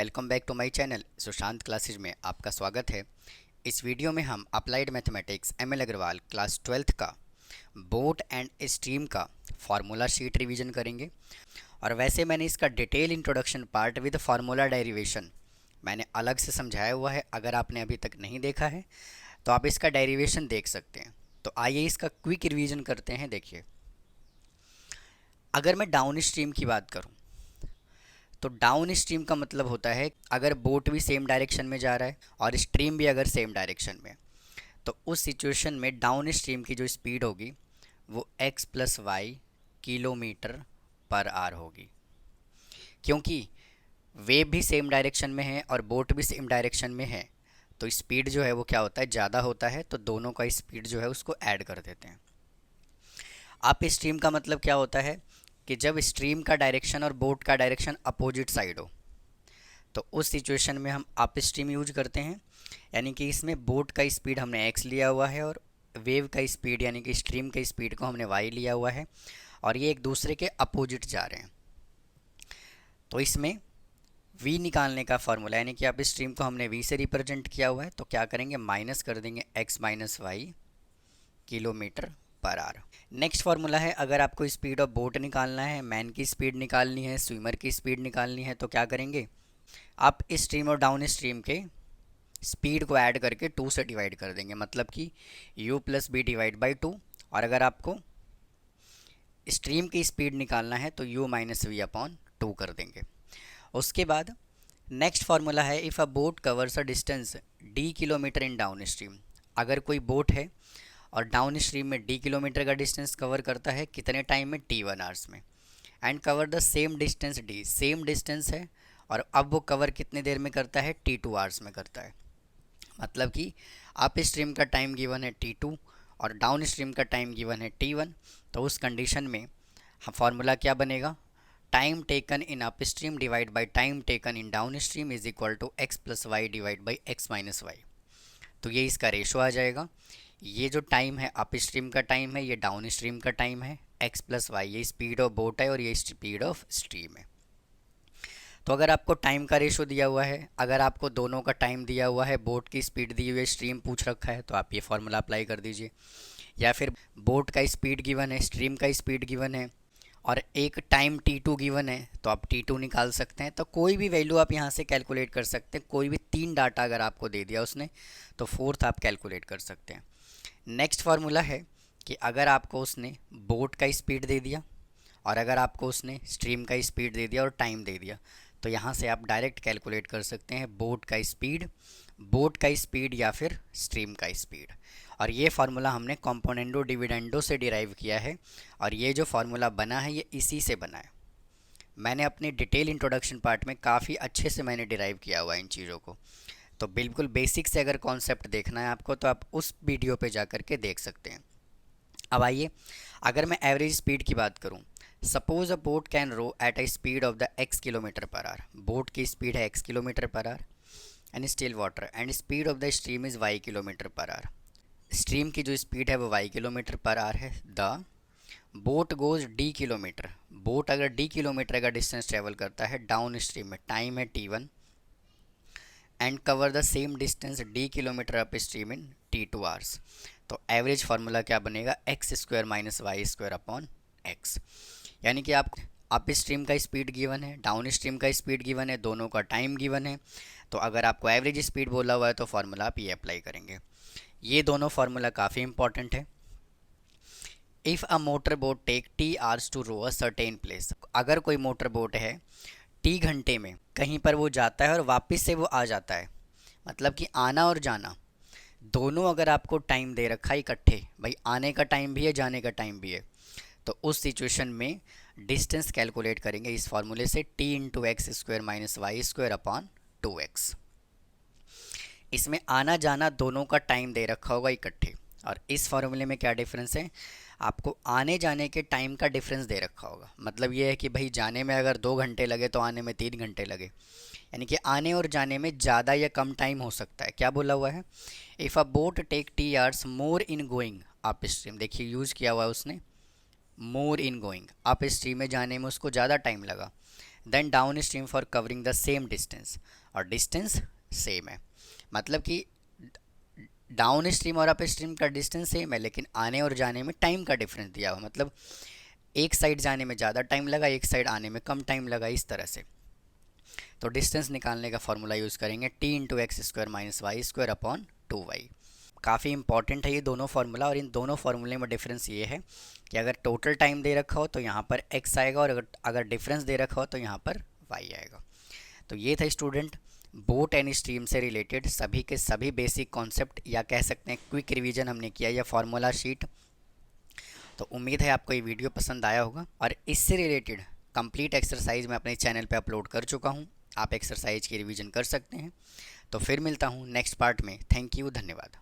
Welcome back to my channel Sushant classes में आपका स्वागत है। इस वीडियो में हम applied mathematics ML Agarwal class 12th का बोट एंड स्ट्रीम का फार्मूला शीट रिवीजन करेंगे। और वैसे मैंने इसका detail introduction part with formula derivation मैंने अलग से समझाया हुआ है। अगर आपने अभी तक नहीं देखा है तो आप इसका डेरिवेशन देख सकते हैं। तो आइए इसका क्विक रिवीजन करते हैं। देखिए, अगर मैं डाउन स्ट्रीम की बात करूं तो डाउन स्ट्रीम का मतलब होता है अगर बोट भी सेम डायरेक्शन में जा रहा है और स्ट्रीम भी अगर सेम डायरेक्शन में, तो उस सिचुएशन में डाउन स्ट्रीम की जो स्पीड होगी वो x+y किलोमीटर पर आर होगी। क्योंकि वेव भी सेम डायरेक्शन में है और बोट भी सेम डायरेक्शन में है, तो स्पीड जो है वो क्या होता है, ज़्यादा होता है। तो दोनों का स्पीड जो है उसको ऐड कर देते हैं। अप स्ट्रीम का मतलब क्या होता है कि जब स्ट्रीम का डायरेक्शन और बोट का डायरेक्शन अपोजिट साइड हो, तो उस सिचुएशन में हम अप स्ट्रीम यूज करते हैं। यानी कि इसमें बोट का स्पीड हमने x लिया हुआ है और वेव का स्पीड यानी कि स्ट्रीम का स्पीड को हमने y लिया हुआ है, और ये एक दूसरे के अपोजिट जा रहे हैं। तो इसमें v निकालने का फॉर्मूला यानी कि अप स्ट्रीम को हमने v से रिप्रेजेंट किया हुआ है, तो क्या करेंगे, माइनस कर देंगे x minus Y kilometre per are. Next formula है, अगर आपको स्पीड ऑफ बोट निकालना है, मैन की स्पीड निकालनी है, स्विमर की स्पीड निकालनी है, तो क्या करेंगे, आप स्ट्रीम और डाउन स्ट्रीम के स्पीड को ऐड करके 2 से डिवाइड कर देंगे, मतलब कि u plus b divide by 2। और अगर आपको स्ट्रीम की स्पीड निकालना है तो u माइनस वी अपॉन 2 कर देंगे। उसके बाद नेक्स्ट फार्मूला है, if a boat covers a distance d kilometre in down stream. अगर कोई बोट है और डाउन स्ट्रीम में d किलोमीटर का डिस्टेंस कवर करता है, कितने टाइम में, t1 आवर्स में, and cover the same distance d, same distance है और अब वो कवर कितने देर में करता है, t2 आवर्स में करता है। मतलब कि अप स्ट्रीम का टाइम गिवन है t2 और डाउन स्ट्रीम का टाइम गिवन है t1। तो उस कंडीशन में फार्मूला क्या बनेगा, time taken in upstream divide by time taken in downstream is equal to x plus y divide by x minus y. तो ये इसका रेशो आ जाएगा। ये जो टाइम है अप स्ट्रीम का टाइम है, ये डाउन स्ट्रीम का टाइम है, x प्लस वाई ये स्पीड ऑफ बोट है और ये स्पीड ऑफ स्ट्रीम है। तो अगर आपको टाइम का रेशो दिया हुआ है, अगर आपको दोनों का टाइम दिया हुआ है, बोट की स्पीड दी हुई है, स्ट्रीम पूछ रखा है, तो आप ये फार्मूला अप्लाई कर दीजिए। या फिर बोट का स्पीड गिवन है, स्ट्रीम का स्पीड गिवन है और एक टाइम t2 गिवन है, तो आप t2 निकाल सकते हैं। तो कोई भी वैल्यू आप यहाँ से कैलकुलेट कर सकते हैं। कोई भी 3 डाटा अगर आपको दे दिया उसने, तो फोर्थ आप कैलकुलेट कर सकते हैं। नेक्स्ट फार्मूला है कि अगर आपको उसने बोट का स्पीड दे दिया और अगर आपको उसने स्ट्रीम का स्पीड दे दिया और टाइम दे दिया, तो यहाँ से आप डायरेक्ट कैलकुलेट कर सकते हैं बोट का स्पीड या फिर स्ट्रीम का स्पीड। और ये फार्मूला हमने कॉम्पोनेंडो डिविडेंडो से डिराइव किया है और ये जो फार्मूला बना है ये इसी से बना है। मैंने अपने डिटेल इंट्रोडक्शन पार्ट में काफ़ी अच्छे से मैंने डिराइव किया हुआ है इन चीज़ों को। तो बिल्कुल बेसिक से अगर कॉन्सेप्ट देखना है आपको, तो आप उस वीडियो पे जा कर के देख सकते हैं। अब आइए, अगर मैं एवरेज स्पीड की बात करूं, suppose a boat can row at a speed of the x kilometre per hour. Boat की स्पीड है x kilometre per hour and still water, and speed of the stream is y kilometre per hour. Stream की जो speed है वो y kilometre per hour है। The boat goes d kilometre, boat अगर d kilometre का distance travel करता है downstream में, टाइम है t1, and cover the same distance d kilometre upstream in t2 hours. तो एवरेज फार्मूला क्या बनेगा, x square minus y square upon x. यानी कि आप अप स्ट्रीम का स्पीड गिवन है, डाउन स्ट्रीम का स्पीड गिवन है, दोनों का टाइम गिवन है। तो अगर आपको एवरेज स्पीड बोला हुआ है तो फार्मूला आप ये अप्लाई करेंगे। ये दोनों फार्मूला काफ़ी इंपॉर्टेंट है। If a motor boat take T hours to row a certain place, अगर कोई मोटर बोट है टी घंटे में कहीं पर वो जाता है और वापस से वो आ जाता है, मतलब कि आना और जाना दोनों अगर आपको टाइम दे रखा है इकट्ठे, भाई आने का टाइम भी है जाने का टाइम भी है, तो उस सिचुएशन में डिस्टेंस कैलकुलेट करेंगे इस फार्मूले से, T into x square minus y square upon 2x। इसमें आना जाना दोनों का टाइम दे रखा होगा इकट्ठे, और इस फार्मूले में क्या डिफरेंस है, आपको आने जाने के टाइम का डिफरेंस दे रखा होगा। मतलब ये है कि भाई जाने में अगर 2 घंटे लगे तो आने में 3 घंटे लगे, यानी कि आने और जाने में ज़्यादा या कम टाइम हो सकता है। क्या बोला हुआ है, if a boat take T hours more in going upstream, देखिए यूज़ किया हुआ है उसने more in going, upstream में जाने में उसको ज़्यादा टाइम लगा, then downstream for covering the same distance, और डिस्टेंस सेम है, मतलब कि डाउन स्ट्रीम और अप स्ट्रीम का डिस्टेंस सेम है, लेकिन आने और जाने में टाइम का डिफरेंस दिया हुआ, मतलब एक साइड जाने में ज़्यादा टाइम लगा, एक साइड आने में कम टाइम लगा, इस तरह से। तो डिस्टेंस निकालने का फॉर्मूला यूज़ करेंगे T into x square minus y square upon 2y। काफ़ी इंपॉर्टेंट है ये दोनों फार्मूला, और इन दोनों फार्मूले में डिफरेंस ये है कि अगर टोटल टाइम दे रखा हो तो यहाँ पर x आएगा, और अगर डिफरेंस दे रखा हो तो यहाँ पर y आएगा। तो ये था स्टूडेंट बोट एंड स्ट्रीम से रिलेटेड सभी के सभी बेसिक कॉन्सेप्ट, या कह सकते हैं क्विक रिवीजन हमने किया, या फार्मूला शीट। तो उम्मीद है आपको ये वीडियो पसंद आया होगा, और इससे रिलेटेड कंप्लीट एक्सरसाइज मैं अपने चैनल पे अपलोड कर चुका हूँ, आप एक्सरसाइज की रिवीजन कर सकते हैं। तो फिर मिलता हूँ नेक्स्ट पार्ट में। थैंक यू, धन्यवाद।